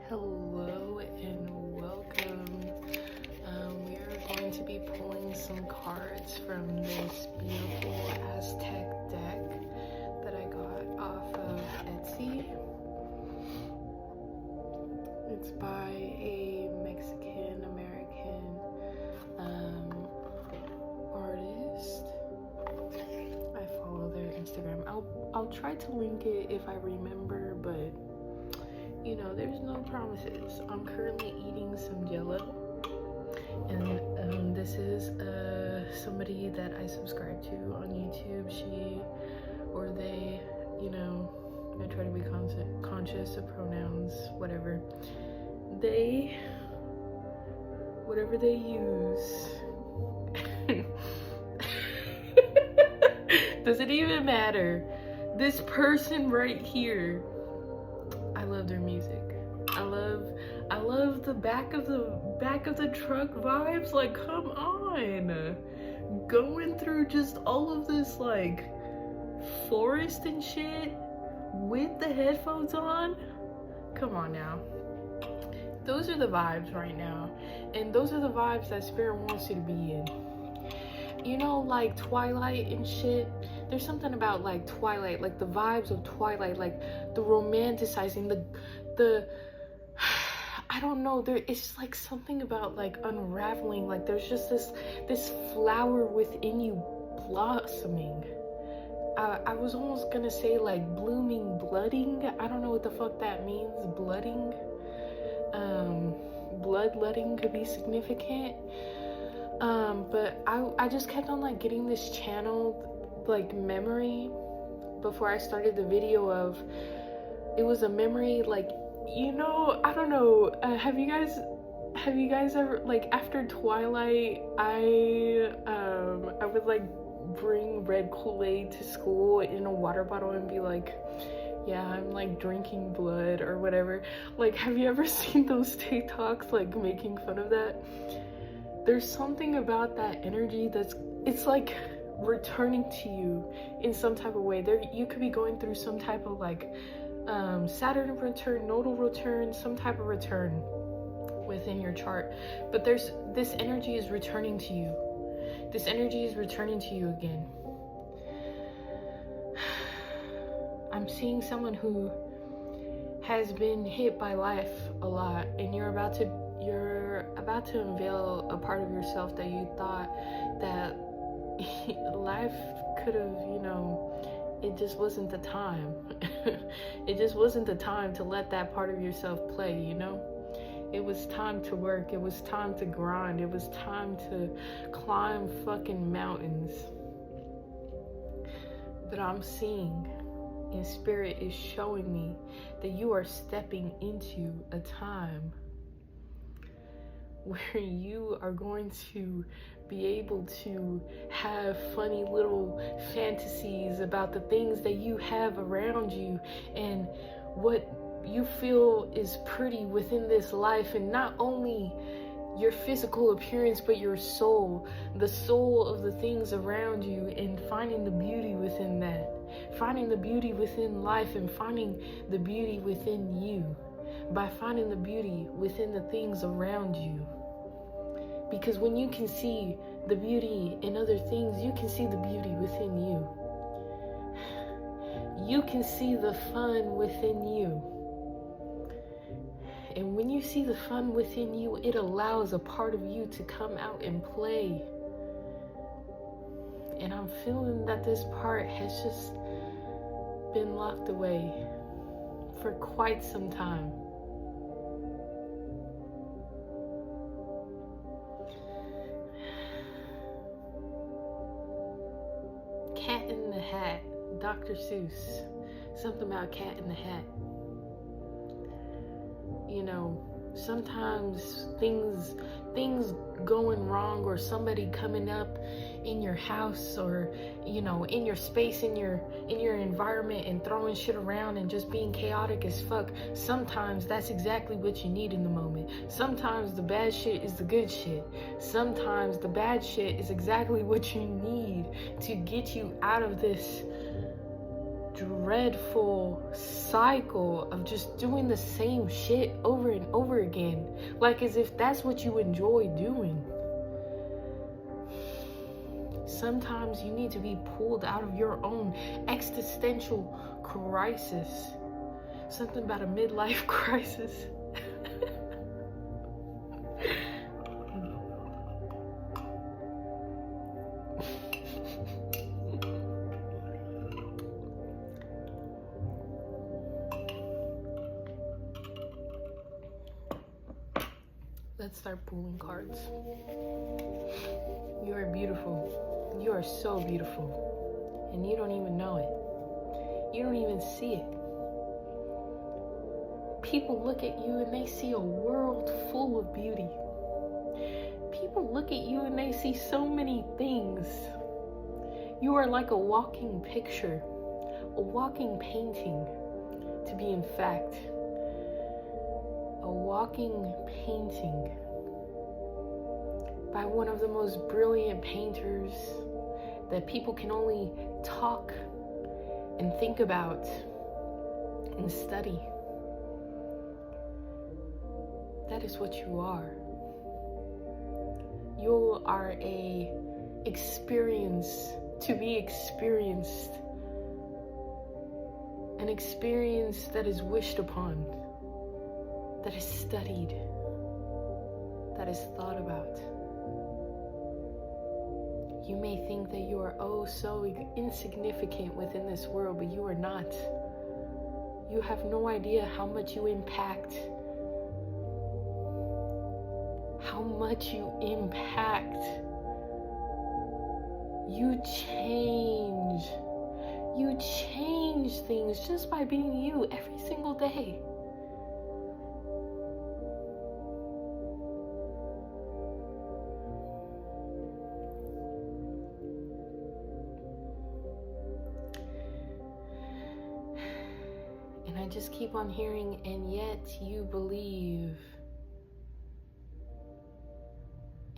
Hello and welcome. We are going to be pulling some cards from this beautiful Aztec deck that I got off of Etsy. It's by a Mexican American artist. I follow their Instagram. I'll try to link it if I remember, but you know, there's no promises. I'm currently eating some Jello, and this is somebody that I subscribe to on YouTube. She or they, you know, I try to be conscious of pronouns, whatever they use. Does it even matter? This person right here, I love their music. I love the back of the truck vibes. Like, come on, going through just all of this like forest and shit with the headphones on. Come on now. Those are the vibes right now, and those are the vibes that Spirit wants you to be in. You know, like Twilight and shit. There's something about like Twilight, like the vibes of Twilight, like the romanticizing, the I don't know, it's like something about like unraveling, like there's just this flower within you blossoming. I was almost gonna say like blooming, blooding. I don't know what the fuck that means, blooding. Bloodletting could be significant. But I just kept on like getting this channeled like memory before I started the video of, it was a memory like, you know, I don't know, have you guys ever, like, after Twilight, I would like bring red Kool-Aid to school in a water bottle and be like, yeah, I'm like drinking blood or whatever. Like, have you ever seen those TikToks like making fun of that? There's something about that energy it's like returning to you in some type of way. There, you could be going through some type of like Saturn return, nodal return, some type of return within your chart, but this energy is returning to you. This energy is returning to you again. I'm seeing someone who has been hit by life a lot, and you're about to unveil a part of yourself that you thought that life could have, you know, it just wasn't the time. It just wasn't the time to let that part of yourself play, you know? It was time to work. It was time to grind. It was time to climb fucking mountains. But I'm seeing, and Spirit is showing me that you are stepping into a time where you are going to be able to have funny little fantasies about the things that you have around you and what you feel is pretty within this life, and not only your physical appearance but your soul, the soul of the things around you, and finding the beauty within that, finding the beauty within life, and finding the beauty within you by finding the beauty within the things around you. Because when you can see the beauty in other things, you can see the beauty within you. You can see the fun within you. And when you see the fun within you, it allows a part of you to come out and play. And I'm feeling that this part has just been locked away for quite some time. Cat in the Hat, Dr. Seuss. Something about Cat in the Hat. You know, sometimes things going wrong, or somebody coming up in your house, or, you know, in your space, in your environment, and throwing shit around and just being chaotic as fuck. Sometimes that's exactly what you need in the moment. Sometimes the bad shit is the good shit. Sometimes the bad shit is exactly what you need to get you out of this dreadful cycle of just doing the same shit over and over again, like as if that's what you enjoy doing. Sometimes you need to be pulled out of your own existential crisis. Something about a midlife crisis. Let's start pulling cards. You are beautiful. You are so beautiful. And you don't even know it. You don't even see it. People look at you and they see a world full of beauty. People look at you and they see so many things. You are like a walking picture, a walking painting, to be in fact. A walking painting by one of the most brilliant painters that people can only talk and think about and study. That is what you are. You are a experience to be experienced. An experience that is wished upon, that is studied, that is thought about. You may think that you are oh so insignificant within this world, but you are not. You have no idea how much you impact. How much you impact. You change. You change things just by being you every single day. And I just keep on hearing, and yet you believe.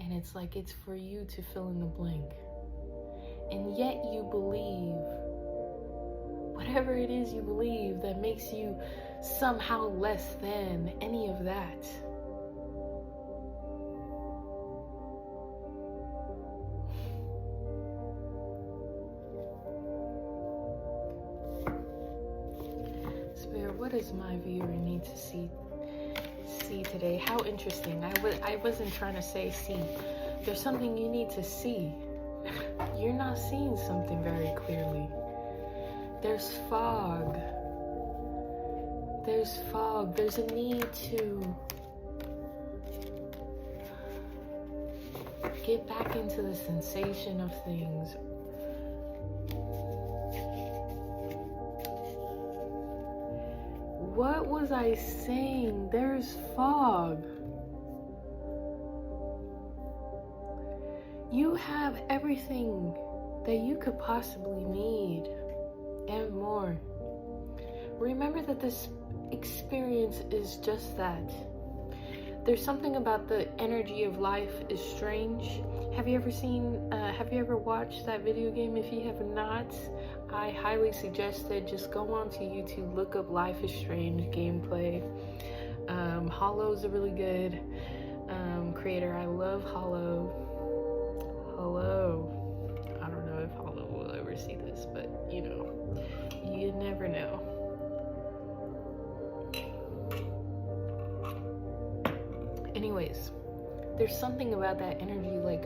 And it's like it's for you to fill in the blank. And yet you believe. Whatever it is you believe that makes you somehow less than any of that. Spirit, what does my viewer need to see today? How interesting. I wasn't trying to say see. There's something you need to see. You're not seeing something very clearly. There's fog. There's fog. There's a need to get back into the sensation of things. What was I saying? There's fog. You have everything that you could possibly need and more. Remember that this experience is just that. There's something about the energy of life is strange. Have you ever watched that video game? If you have not, I highly suggest that just go onto YouTube, look up Life is Strange gameplay. Hollow is a really good creator. I love Hollow. I don't know if Hollow will ever see this, but you know, you never know. Anyways, there's something about that energy, like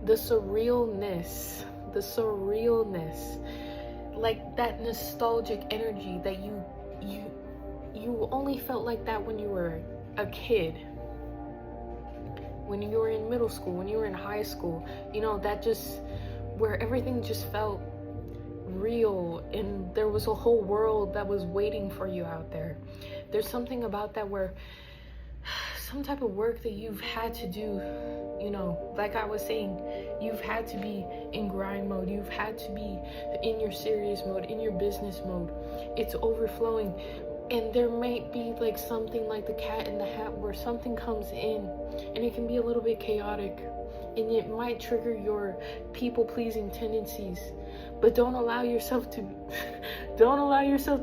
the surrealness, like that nostalgic energy that you only felt like that when you were a kid, when you were in middle school, when you were in high school, you know, that just where everything just felt real and there was a whole world that was waiting for you out there. There's something about that where some type of work that you've had to do, you know, like I was saying, you've had to be in grind mode, you've had to be in your serious mode, in your business mode. It's overflowing, and there might be like something like the cat in the hat where something comes in and it can be a little bit chaotic. and it might trigger your people-pleasing tendencies. But don't allow yourself to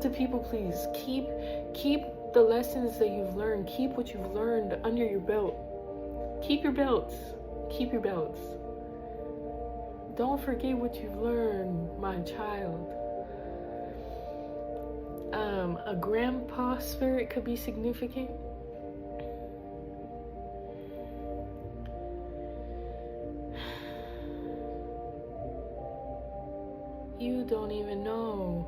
people please. Keep the lessons that you've learned. Keep what you've learned under your belt. Keep your belts. Keep your belts. Don't forget what you've learned, my child. A grandpa spirit could be significant. You don't even know.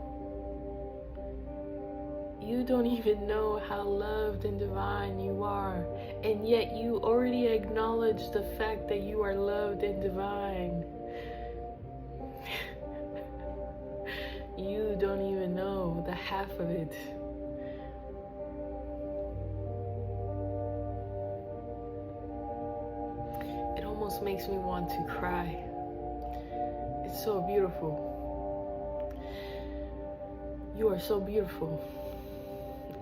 You don't even know how loved and divine you are. And yet you already acknowledge the fact that you are loved and divine. You don't even know the half of it. It almost makes me want to cry. It's so beautiful. You are so beautiful.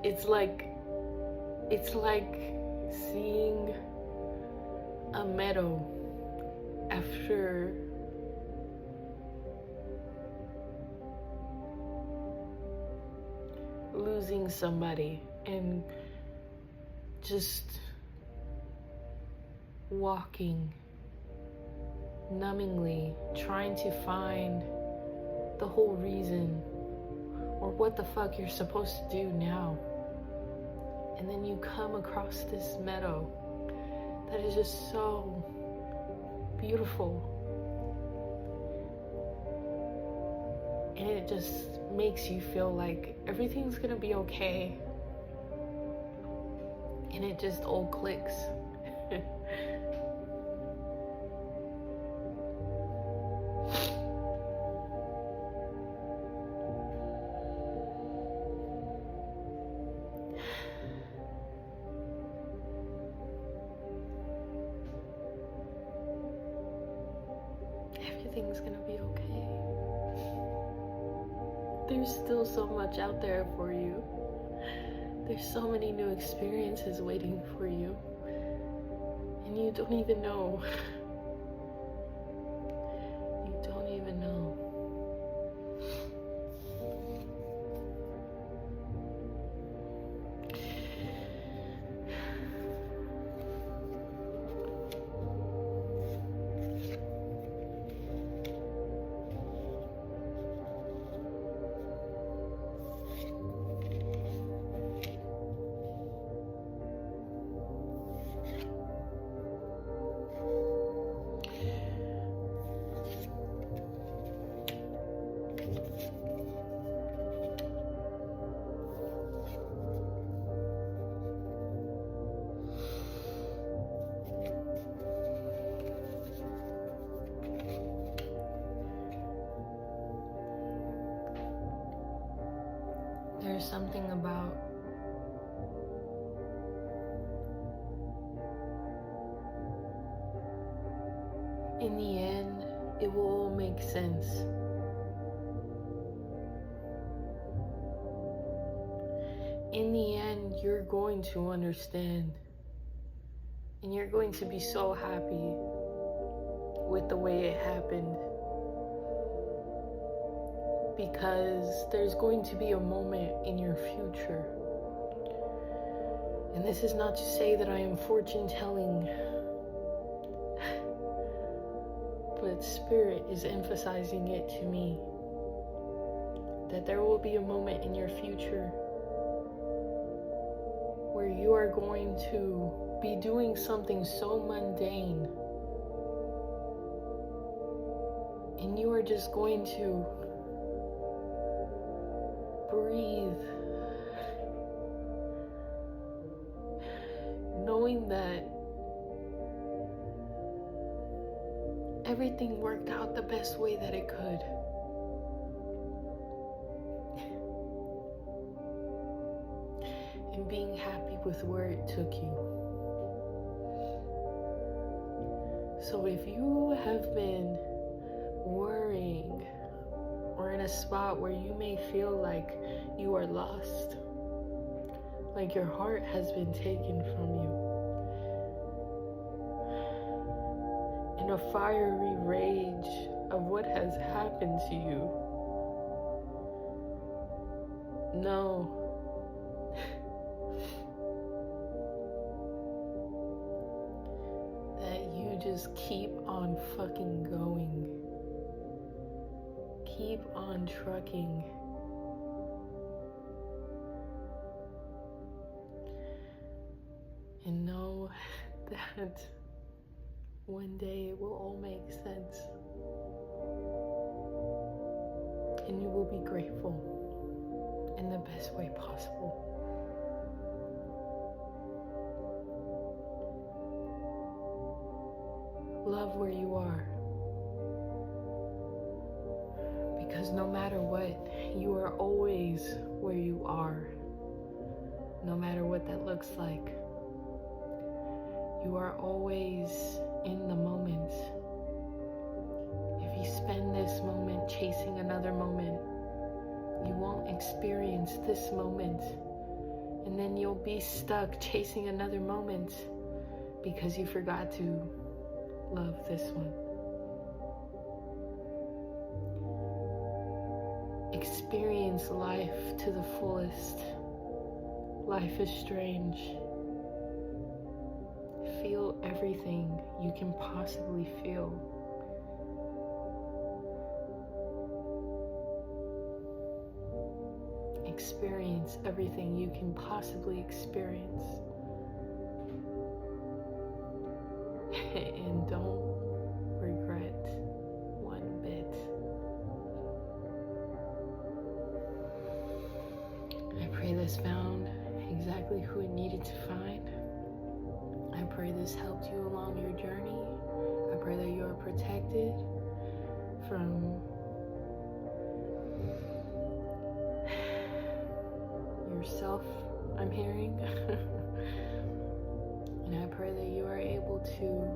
It's like seeing a meadow after losing somebody and just walking numbingly, trying to find the whole reason or what the fuck you're supposed to do now. And then you come across this meadow that is just so beautiful. And it just makes you feel like everything's gonna be okay. And it just all clicks. Everything's gonna be okay. There's still so much out there for you. There's so many new experiences waiting for you. And you don't even know. You don't even know. There's something about in the end, it will all make sense. In the end, you're going to understand. And you're going to be so happy with the way it happened. Because there's going to be a moment in your future. And this is not to say that I am fortune telling, but Spirit is emphasizing it to me. That there will be a moment in your future where you are going to be doing something so mundane. And you are just going to breathe, knowing that everything worked out the best way that it could. And being happy with where it took you. So if you have been worrying or in a spot where you may feel like you are lost, like your heart has been taken from you, and a fiery rage of what has happened to you. No. That you just keep on fucking going. Keep on trucking. And know that one day it will all make sense. And you will be grateful in the best way possible. Love where you are. Because no matter what, you are always where you are. No matter what that looks like. You are always in the moment. If you spend this moment chasing another moment, you won't experience this moment. And then you'll be stuck chasing another moment because you forgot to love this one. Experience life to the fullest. Life is strange. Feel everything you can possibly feel. Experience everything you can possibly experience. And don't regret one bit. I pray this found exactly who it needed to find. I pray this helped you along your journey. I pray that you are protected from yourself, I'm hearing. And I pray that you are able to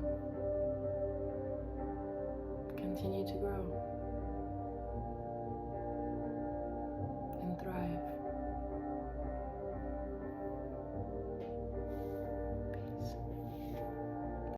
continue to grow.